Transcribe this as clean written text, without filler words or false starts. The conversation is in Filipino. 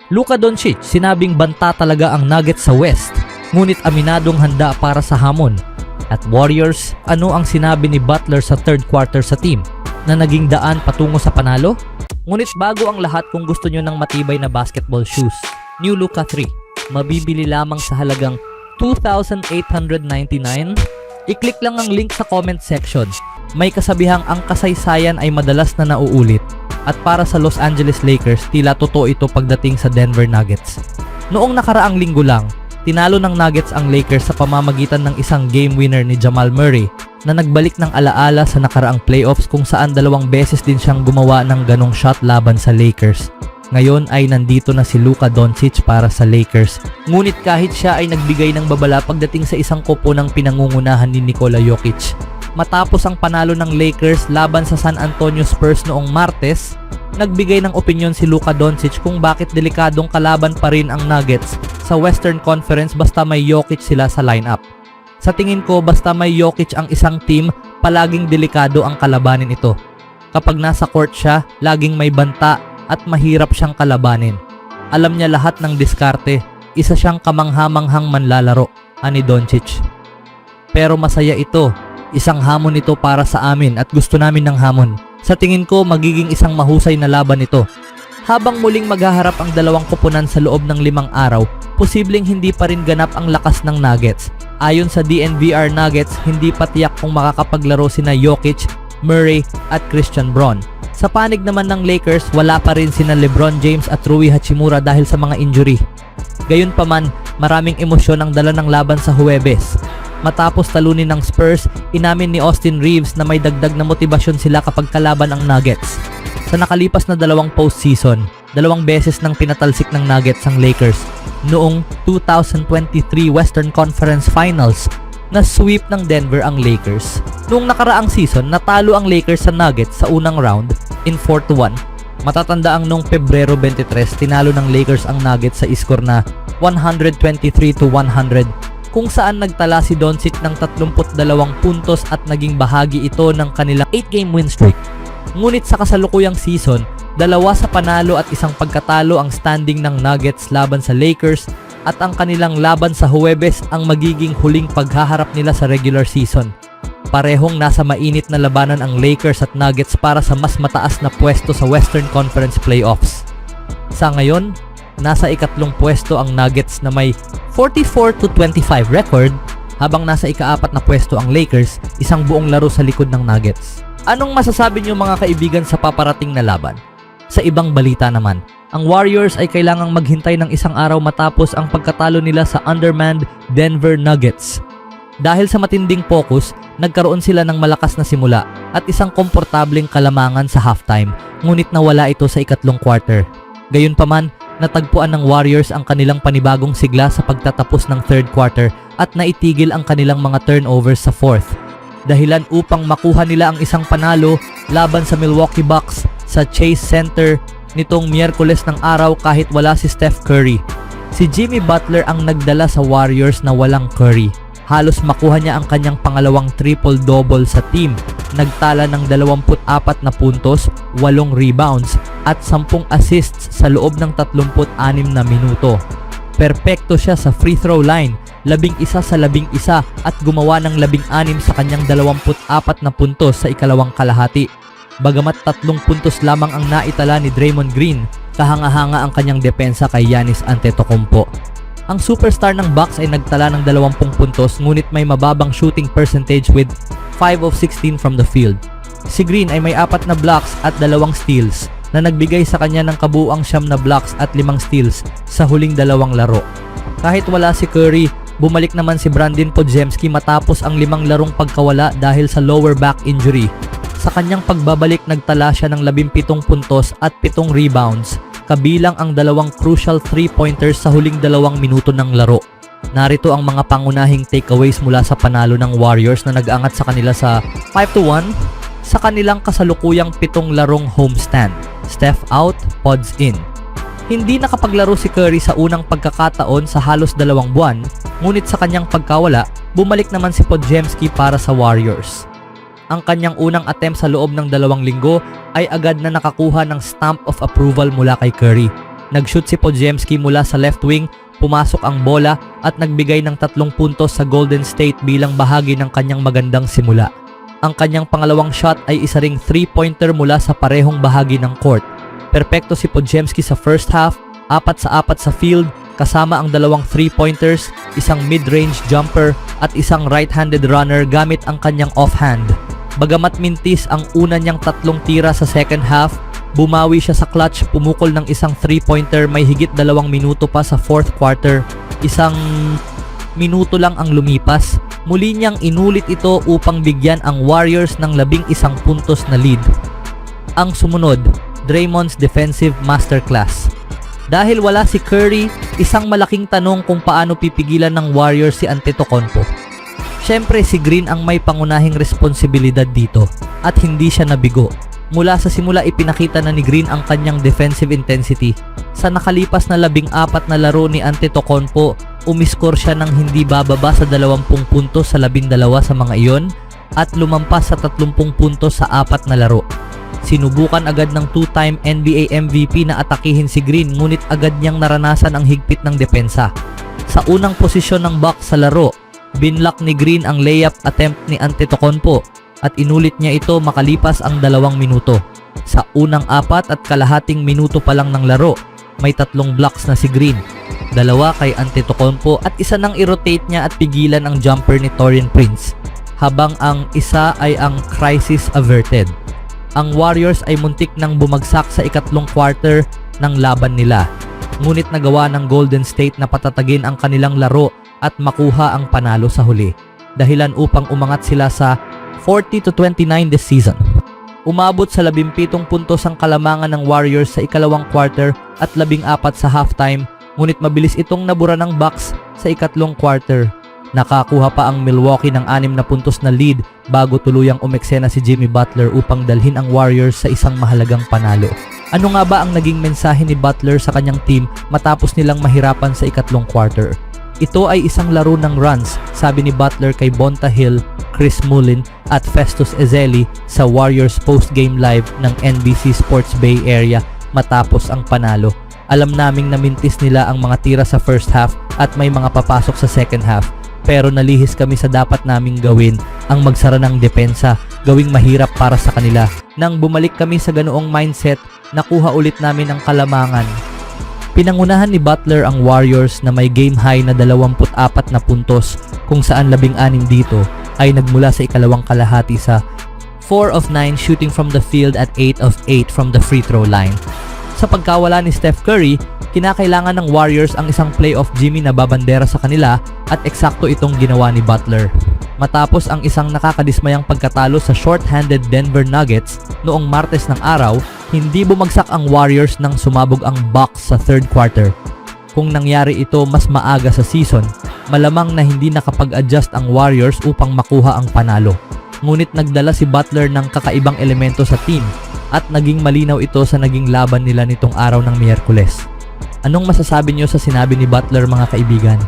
Luka Doncic, sinabing banta talaga ang Nuggets sa West, ngunit aminadong handa para sa hamon. At Warriors, ano ang sinabi ni Butler sa third quarter sa team na naging daan patungo sa panalo? Ngunit bago ang lahat, kung gusto nyo ng matibay na basketball shoes, New Luka 3, mabibili lamang sa halagang $2,899. I-click lang ang link sa comment section. May kasabihang ang kasaysayan ay madalas na nauulit. At para sa Los Angeles Lakers, tila totoo ito pagdating sa Denver Nuggets. Noong nakaraang linggo lang, tinalo ng Nuggets ang Lakers sa pamamagitan ng isang game winner ni Jamal Murray na nagbalik ng alaala sa nakaraang playoffs kung saan 2 beses din siyang gumawa ng ganong shot laban sa Lakers. Ngayon ay nandito na si Luka Doncic para sa Lakers. Ngunit kahit siya ay nagbigay ng babala pagdating sa isang kopo ng pinangungunahan ni Nikola Jokic. Matapos ang panalo ng Lakers laban sa San Antonio Spurs noong Martes, nagbigay ng opinyon si Luka Doncic kung bakit delikadong kalaban pa rin ang Nuggets sa Western Conference basta may Jokic sila sa lineup. Sa tingin ko, basta may Jokic ang isang team, palaging delikado ang kalabanin ito. Kapag nasa court siya, laging may banta at mahirap siyang kalabanin. Alam niya lahat ng diskarte, isa siyang kamanghamanghang manlalaro, ani Doncic. Pero masaya ito, isang hamon ito para sa amin at gusto namin ng hamon. Sa tingin ko, magiging isang mahusay na laban ito. Habang muling maghaharap ang dalawang koponan sa loob ng 5 araw, posibleng hindi pa rin ganap ang lakas ng Nuggets. Ayon sa DNVR Nuggets, hindi pa tiyak kung makakapaglaro sina Jokic, Murray at Christian Braun. Sa panig naman ng Lakers, wala pa rin sina LeBron James at Rui Hachimura dahil sa mga injury. Gayunpaman, maraming emosyon ang dala ng laban sa Huwebes. Matapos talunin ng Spurs, inamin ni Austin Reeves na may dagdag na motibasyon sila kapag kalaban ang Nuggets. Sa nakalipas na 2 postseason, 2 beses nang pinatalsik ng Nuggets ang Lakers. Noong 2023 Western Conference Finals, na sweep ng Denver ang Lakers. Noong nakaraang season, natalo ang Lakers sa Nuggets sa unang round in 4-1. Matatanda ang noong Pebrero 23, tinalo ng Lakers ang Nuggets sa score na 123-100, kung saan nagtala si Doncic ng 32 puntos at naging bahagi ito ng kanilang 8-game win streak. Ngunit sa kasalukuyang season, 2 sa panalo at 1 pagkatalo ang standing ng Nuggets laban sa Lakers, at ang kanilang laban sa Huwebes ang magiging huling paghaharap nila sa regular season. Parehong nasa mainit na labanan ang Lakers at Nuggets para sa mas mataas na pwesto sa Western Conference Playoffs. Sa ngayon, nasa ikatlong pwesto ang Nuggets na may 44-25 record, habang nasa ika-4 na pwesto ang Lakers, isang buong laro sa likod ng Nuggets. Anong masasabi niyo mga kaibigan sa paparating na laban? Sa ibang balita naman, ang Warriors ay kailangang maghintay ng 1 araw matapos ang pagkatalo nila sa undermanned Denver Nuggets. Dahil sa matinding focus, nagkaroon sila ng malakas na simula at isang komportableng kalamangan sa halftime, ngunit nawala ito sa ikatlong quarter. Gayunpaman, natagpuan ng Warriors ang kanilang panibagong sigla sa pagtatapos ng third quarter at naitigil ang kanilang mga turnovers sa fourth. Dahilan upang makuha nila ang isang panalo laban sa Milwaukee Bucks sa Chase Center nitong Miyerkules ng araw kahit wala si Steph Curry. Si Jimmy Butler ang nagdala sa Warriors na walang Curry. Halos makuha niya ang kanyang pangalawang triple-double sa team. Nagtala ng 24 na puntos, 8 rebounds at 10 assists sa loob ng 36 na minuto. Perpekto siya sa free throw line, 11 sa 11 at gumawa ng 16 sa kanyang 24 na puntos sa ikalawang kalahati. Bagamat 3 puntos lamang ang naitala ni Draymond Green, kahanga-hanga ang kanyang depensa kay Giannis Antetokounmpo. Ang superstar ng Bucks ay nagtala ng 20 puntos ngunit may mababang shooting percentage with 5 of 16 from the field. Si Green ay may 4 na blocks at 2 steals na nagbigay sa kanya ng kabuuang 9 na blocks at 5 steals sa huling 2 laro. Kahit wala si Curry, bumalik naman si Brandon Podziemski matapos ang 5 larong pagkawala dahil sa lower back injury. Sa kanyang pagbabalik, nagtala siya ng 17 puntos at 7 rebounds, kabilang ang 2 crucial 3-pointers sa huling 2 minuto ng laro. Narito ang mga pangunahing takeaways mula sa panalo ng Warriors na nag-angat sa kanila sa 5-1 sa kanilang kasalukuyang 7 larong homestand. Steph out, Pods in. Hindi nakapaglaro si Curry sa unang pagkakataon sa halos 2 buwan, ngunit sa kanyang pagkawala, bumalik naman si Podziemski para sa Warriors. Ang kanyang unang attempt sa loob ng 2 linggo ay agad na nakakuha ng stamp of approval mula kay Curry. Nag-shoot si Podziemski mula sa left wing, pumasok ang bola at nagbigay ng 3 puntos sa Golden State bilang bahagi ng kanyang magandang simula. Ang kanyang pangalawang shot ay isa ring 3-pointer mula sa parehong bahagi ng court. Perpekto si Podziemski sa first half, 4 sa 4 sa field, kasama ang 2 3-pointers, isang mid-range jumper at isang right-handed runner gamit ang kanyang offhand. Bagamat mintis ang una niyang 3 tira sa second half, bumawi siya sa clutch, pumukol ng isang 3-pointer may higit 2 minuto pa sa fourth quarter. Isang minuto lang ang lumipas, muli niyang inulit ito upang bigyan ang Warriors ng 11 puntos na lead. Ang sumunod, Draymond's defensive masterclass. Dahil wala si Curry, isang malaking tanong kung paano pipigilan ng Warriors si Antetokounmpo. Siyempre si Green ang may pangunahing responsibilidad dito at hindi siya nabigo. Mula sa simula ipinakita na ni Green ang kanyang defensive intensity. Sa nakalipas na 14 na laro ni Antetokounmpo, umiskor siya ng hindi bababa sa 20 puntos sa 12 sa mga iyon at lumampas sa 30 puntos sa 4 na laro. Sinubukan agad ng 2-time NBA MVP na atakihin si Green ngunit agad niyang naranasan ang higpit ng depensa. Sa unang posisyon ng Bucks sa laro, binlock ni Green ang layup attempt ni Antetokounmpo at inulit niya ito makalipas ang 2 minuto. Sa unang 4 at kalahating minuto pa lang ng laro, may 3 blocks na si Green. 2 kay Antetokounmpo at isa nang i-rotate niya at pigilan ang jumper ni Taurean Prince, habang ang isa ay ang crisis averted. Ang Warriors ay muntik nang bumagsak sa ikatlong quarter ng laban nila. Ngunit nagawa ng Golden State na patatagin ang kanilang laro at makuha ang panalo sa huli, dahilan upang umangat sila sa 40-29 this season. Umabot sa 17 puntos ang kalamangan ng Warriors sa ikalawang quarter at 14 sa halftime, ngunit mabilis itong nabura ng Bucks sa ikatlong quarter. Nakakuha pa ang Milwaukee ng 6 na puntos na lead bago tuluyang umeksena si Jimmy Butler upang dalhin ang Warriors sa isang mahalagang panalo. Ano nga ba ang naging mensahe ni Butler sa kanyang team matapos nilang mahirapan sa ikatlong quarter? Ito ay isang laro ng runs, sabi ni Butler kay Bonta Hill, Chris Mullin at Festus Ezeli sa Warriors post-game live ng NBC Sports Bay Area matapos ang panalo. Alam naming namintis nila ang mga tira sa first half at may mga papasok sa second half. Pero nalihis kami sa dapat naming gawin, ang magsara ng depensa, gawing mahirap para sa kanila. Nang bumalik kami sa ganoong mindset, nakuha ulit namin ang kalamangan. Pinangunahan ni Butler ang Warriors na may game high na 24 na puntos, kung saan 16 dito ay nagmula sa ikalawang kalahati sa 4 of 9 shooting from the field at 8 of 8 from the free throw line. Sa pagkawala ni Steph Curry, kinakailangan ng Warriors ang isang playoff Jimmy na babandera sa kanila at eksakto itong ginawa ni Butler. Matapos ang isang nakakadismayang pagkatalo sa short-handed Denver Nuggets noong Martes ng araw, hindi bumagsak ang Warriors nang sumabog ang Bucks sa third quarter. Kung nangyari ito mas maaga sa season, malamang na hindi nakapag-adjust ang Warriors upang makuha ang panalo. Ngunit nagdala si Butler ng kakaibang elemento sa team at naging malinaw ito sa naging laban nila nitong araw ng Miyerkules. Anong masasabi niyo sa sinabi ni Butler, mga kaibigan?